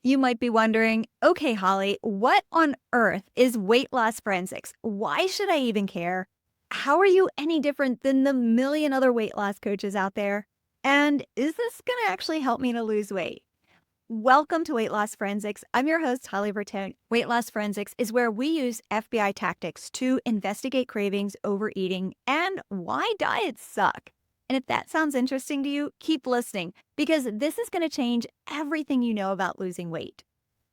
You might be wondering, okay, Holly, what on earth is weight loss forensics? Why should I even care? How are you any different than the million other weight loss coaches out there? And is this going to actually help me to lose weight? Welcome to Weight Loss Forensics. I'm your host, Holly Bertone. Weight Loss Forensics is where we use FBI tactics to investigate cravings, overeating, and why diets suck. And if that sounds interesting to you, keep listening because this is going to change everything you know about losing weight.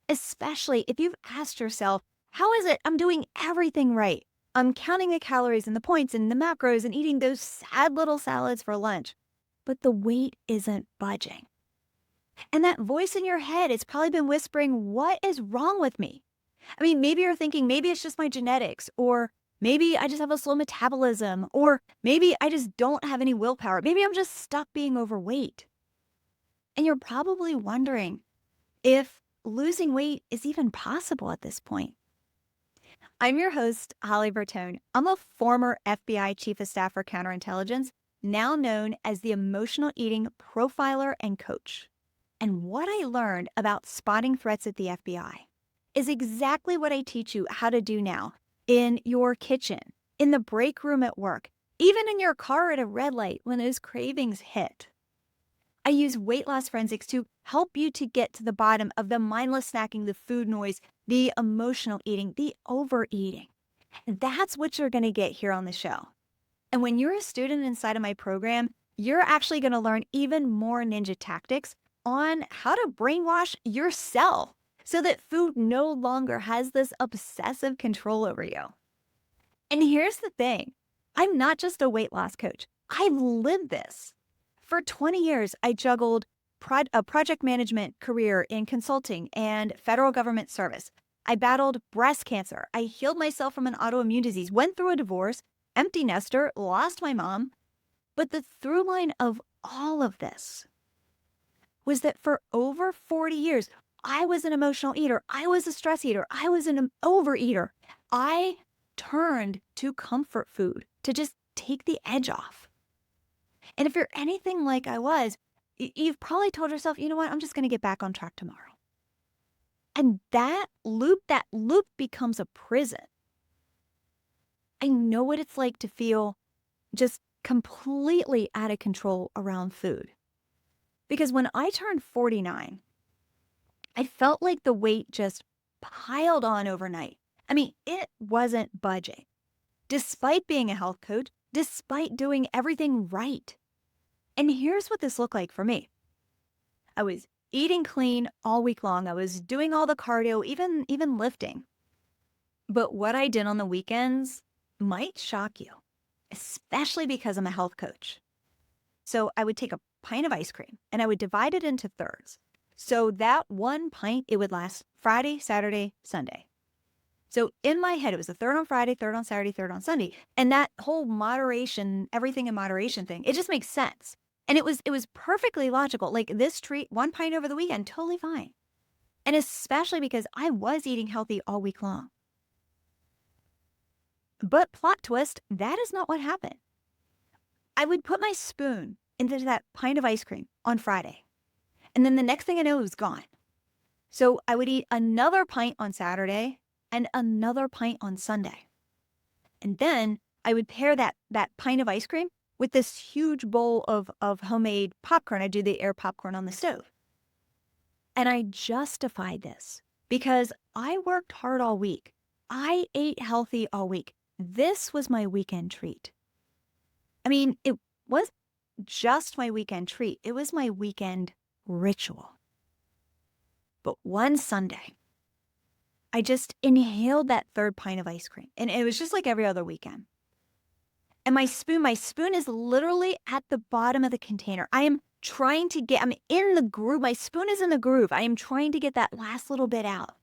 Especially if you've asked yourself, how is it I'm doing everything right? I'm counting the calories and the points and the macros and eating those sad little salads for lunch, but the weight isn't budging. And that voice in your head has probably been whispering, what is wrong with me? I mean, maybe you're thinking, maybe it's just my genetics, or maybe I just have a slow metabolism, or maybe I just don't have any willpower. Maybe I'm just stuck being overweight. And you're probably wondering if losing weight is even possible at this point. I'm your host, Holly Bertone. I'm a former FBI Chief of Staff for Counterintelligence, now known as the Emotional Eating Profiler and Coach. And what I learned about spotting threats at the FBI is exactly what I teach you how to do now in your kitchen, in the break room at work, even in your car at a red light when those cravings hit. I use weight loss forensics to help you to get to the bottom of the mindless snacking, the food noise, the emotional eating, the overeating. That's what you're going to get here on the show. And when you're a student inside of my program, you're actually going to learn even more ninja tactics on how to brainwash yourself so that food no longer has this obsessive control over you. And here's the thing. I'm not just a weight loss coach. I've lived this. For 20 years, I juggled a project management career in consulting and federal government service. I battled breast cancer. I healed myself from an autoimmune disease, went through a divorce, empty nester, lost my mom. But the through line of all of this was that for over 40 years, I was an emotional eater. I was a stress eater. I was an overeater. I turned to comfort food to just take the edge off. And if you're anything like I was, you've probably told yourself, you know what, I'm just going to get back on track tomorrow. And that loop becomes a prison. I know what it's like to feel just completely out of control around food. Because when I turned 49, I felt like the weight just piled on overnight. I mean, it wasn't budging. Despite being a health coach, despite doing everything right. And here's what this looked like for me. I was eating clean all week long. I was doing all the cardio, even lifting. But what I did on the weekends might shock you, especially because I'm a health coach. So I would take a pint of ice cream and I would divide it into thirds. So that one pint, it would last Friday, Saturday, Sunday. So in my head, it was a third on Friday, third on Saturday, third on Sunday. And that whole moderation, everything in moderation thing, it just makes sense. And it was perfectly logical. Like this treat, one pint over the weekend, totally fine. And especially because I was eating healthy all week long. But plot twist, that is not what happened. I would put my spoon into that pint of ice cream on Friday. And then the next thing I know, it was gone. So I would eat another pint on Saturday and another pint on Sunday. And then I would pair that pint of ice cream with this huge bowl of homemade popcorn. I do the air popcorn on the stove. And I justified this because I worked hard all week. I ate healthy all week. This was my weekend treat. I mean, it was just my weekend treat. It was my weekend ritual. But one Sunday, I just inhaled that third pint of ice cream. And it was just like every other weekend. And my spoon is literally at the bottom of the container. I'm in the groove. My spoon is in the groove. I am trying to get that last little bit out.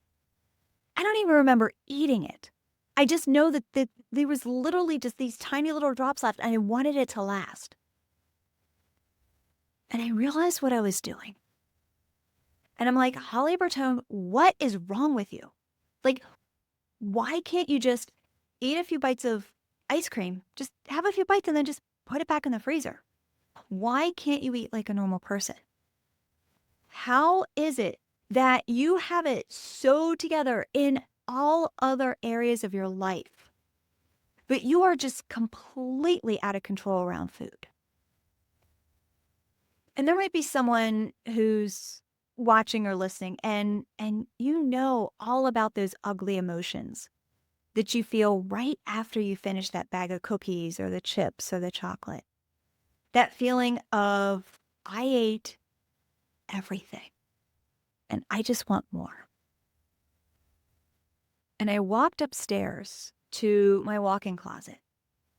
I don't even remember eating it. I just know that there was literally just these tiny little drops left and I wanted it to last. And I realized what I was doing. And I'm like, Holly Bertone, what is wrong with you? Like, why can't you just eat a few bites of ice cream? Just have a few bites and then just put it back in the freezer. Why can't you eat like a normal person? How is it that you have it so together in all other areas of your life, but you are just completely out of control around food. And there might be someone who's watching or listening and you know all about those ugly emotions that you feel right after you finish that bag of cookies or the chips or the chocolate. That feeling of, I ate everything and I just want more. And I walked upstairs to my walk-in closet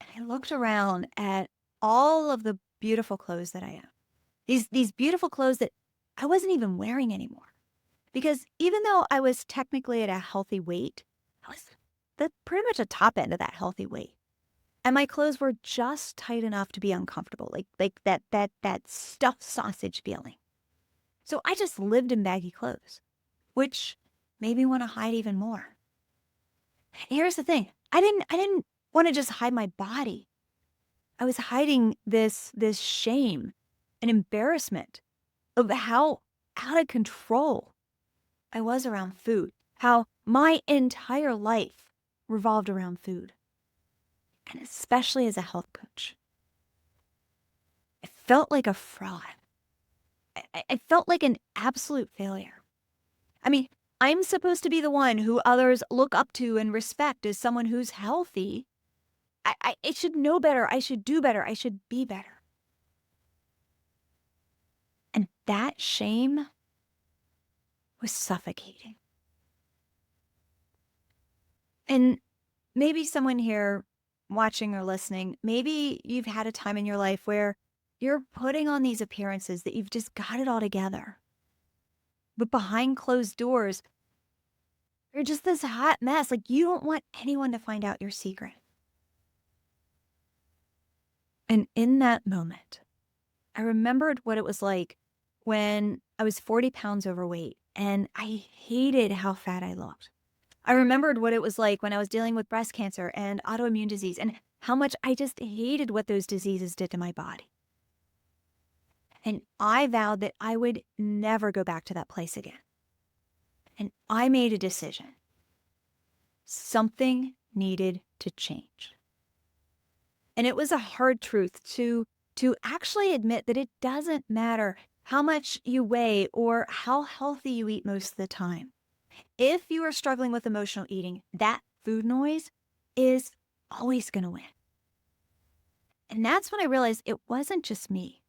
and I looked around at all of the beautiful clothes that I own. These beautiful clothes that I wasn't even wearing anymore. Because even though I was technically at a healthy weight, I was pretty much the top end of that healthy weight. And my clothes were just tight enough to be uncomfortable, like that stuffed sausage feeling. So I just lived in baggy clothes, which made me want to hide even more. And here's the thing. I didn't want to just hide my body. I was hiding this shame and embarrassment of how out of control I was around food, how my entire life revolved around food, and especially as a health coach. I felt like a fraud. I felt like an absolute failure. I mean, I'm supposed to be the one who others look up to and respect as someone who's healthy. I should know better. I should do better. I should be better. And that shame was suffocating. And maybe someone here watching or listening, maybe you've had a time in your life where you're putting on these appearances that you've just got it all together. But behind closed doors, you're just this hot mess. Like you don't want anyone to find out your secret. And in that moment, I remembered what it was like when I was 40 pounds overweight and I hated how fat I looked. I remembered what it was like when I was dealing with breast cancer and autoimmune disease and how much I just hated what those diseases did to my body. And I vowed that I would never go back to that place again. And I made a decision. Something needed to change. And it was a hard truth to actually admit that it doesn't matter how much you weigh or how healthy you eat most of the time. If you are struggling with emotional eating, that food noise is always going to win. And that's when I realized it wasn't just me,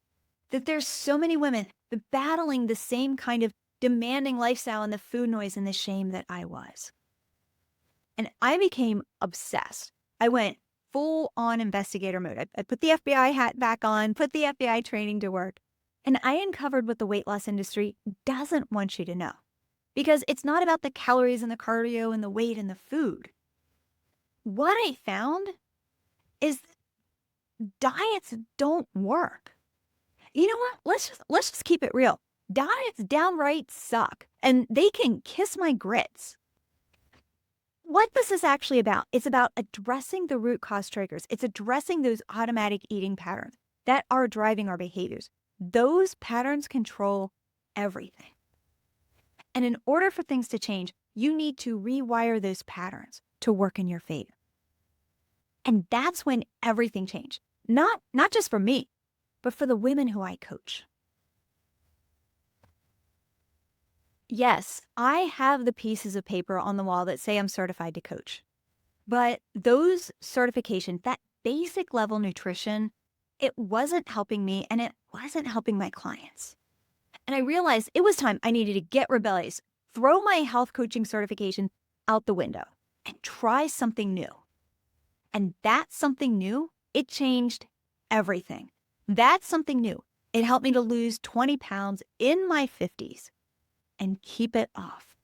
that there's so many women battling the same kind of demanding lifestyle and the food noise and the shame that I was. And I became obsessed. I went full on investigator mode. I put the FBI hat back on, put the FBI training to work, and I uncovered what the weight loss industry doesn't want you to know. Because it's not about the calories and the cardio and the weight and the food. What I found is diets don't work. You know what? Let's just keep it real. Diets downright suck, and they can kiss my grits. What this is actually about, it's about addressing the root cause triggers. It's addressing those automatic eating patterns that are driving our behaviors. Those patterns control everything. And in order for things to change, you need to rewire those patterns to work in your favor. And that's when everything changed. Not just for me, but for the women who I coach. Yes, I have the pieces of paper on the wall that say I'm certified to coach. But those certifications, that basic level nutrition, it wasn't helping me and it wasn't helping my clients. And I realized it was time I needed to get rebellious, throw my health coaching certification out the window and try something new. And that something new, it changed everything. That's something new. It helped me to lose 20 pounds in my 50s and keep it off.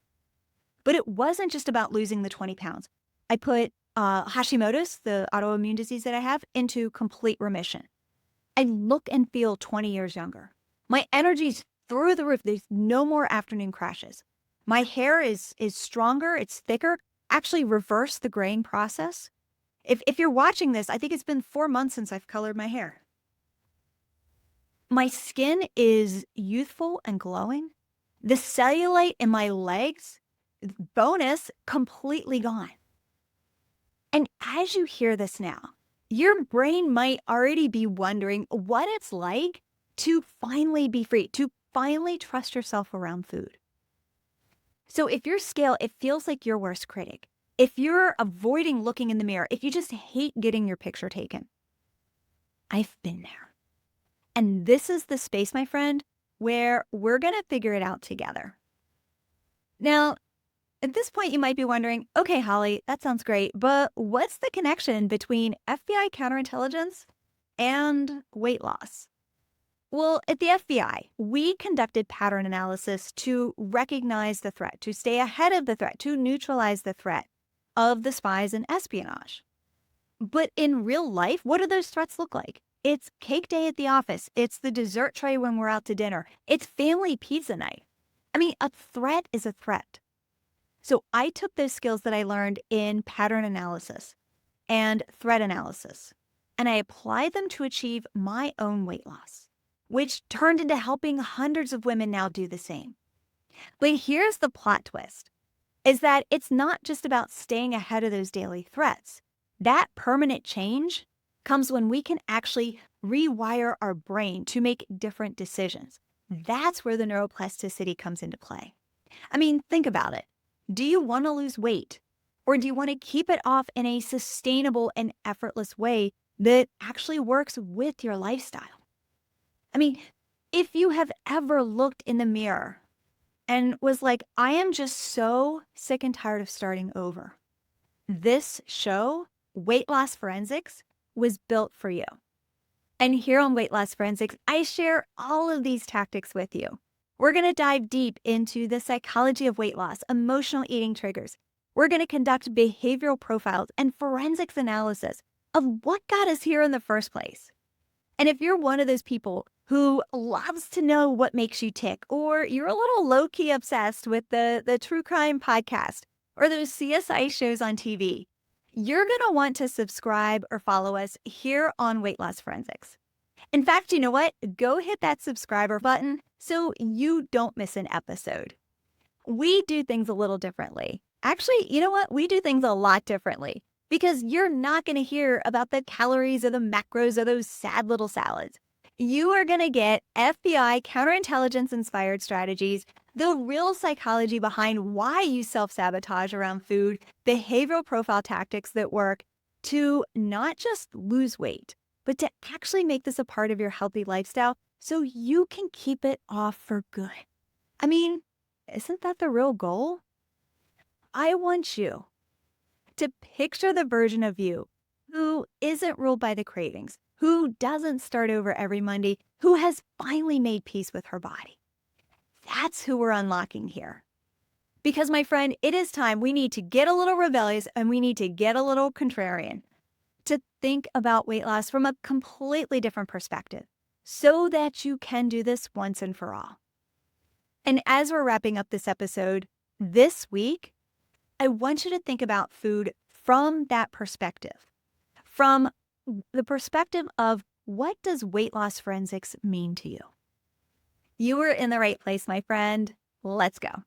But it wasn't just about losing the 20 pounds. I put Hashimoto's, the autoimmune disease that I have, into complete remission. I look and feel 20 years younger. My energy's through the roof. There's no more afternoon crashes. My hair is stronger. It's thicker. Actually reversed the graying process. If you're watching this, I think it's been 4 months since I've colored my hair. My skin is youthful and glowing. The cellulite in my legs, bonus, completely gone. And as you hear this now, your brain might already be wondering what it's like to finally be free, to finally trust yourself around food. So if your scale, it feels like your worst critic, if you're avoiding looking in the mirror, if you just hate getting your picture taken, I've been there. And this is the space, my friend, where we're going to figure it out together. Now, at this point, you might be wondering, okay, Holly, that sounds great, but what's the connection between FBI counterintelligence and weight loss? Well, at the FBI, we conducted pattern analysis to recognize the threat, to stay ahead of the threat, to neutralize the threat of the spies and espionage. But in real life, what do those threats look like? It's cake day at the office. It's the dessert tray when we're out to dinner. It's family pizza night. I mean, a threat is a threat. So I took those skills that I learned in pattern analysis and threat analysis, and I applied them to achieve my own weight loss, which turned into helping hundreds of women now do the same. But here's the plot twist, is that it's not just about staying ahead of those daily threats. That permanent change comes when we can actually rewire our brain to make different decisions. That's where the neuroplasticity comes into play. I mean, think about it. Do you want to lose weight? Or do you want to keep it off in a sustainable and effortless way that actually works with your lifestyle? I mean, if you have ever looked in the mirror and was like, I am just so sick and tired of starting over, this show, Weight Loss Forensics, was built for you. And here on Weight Loss Forensics, I share all of these tactics with you. We're going to dive deep into the psychology of weight loss, emotional eating triggers. We're going to conduct behavioral profiles and forensics analysis of what got us here in the first place. And if you're one of those people who loves to know what makes you tick, or you're a little low-key obsessed with the true crime podcast or those CSI shows on TV, you're going to want to subscribe or follow us here on Weight Loss Forensics. In fact, you know what? Go hit that subscriber button so you don't miss an episode. We do things a little differently. Actually, you know what? We do things a lot differently because you're not going to hear about the calories or the macros or those sad little salads. You are going to get FBI counterintelligence inspired strategies, the real psychology behind why you self-sabotage around food, behavioral profile tactics that work to not just lose weight, but to actually make this a part of your healthy lifestyle so you can keep it off for good. I mean, isn't that the real goal? I want you to picture the version of you who isn't ruled by the cravings, who doesn't start over every Monday, who has finally made peace with her body. That's who we're unlocking here. Because, my friend, it is time we need to get a little rebellious and we need to get a little contrarian to think about weight loss from a completely different perspective so that you can do this once and for all. And as we're wrapping up this episode, this week, I want you to think about food from that perspective, from the perspective of what does weight loss forensics mean to you? You are in the right place, my friend. Let's go.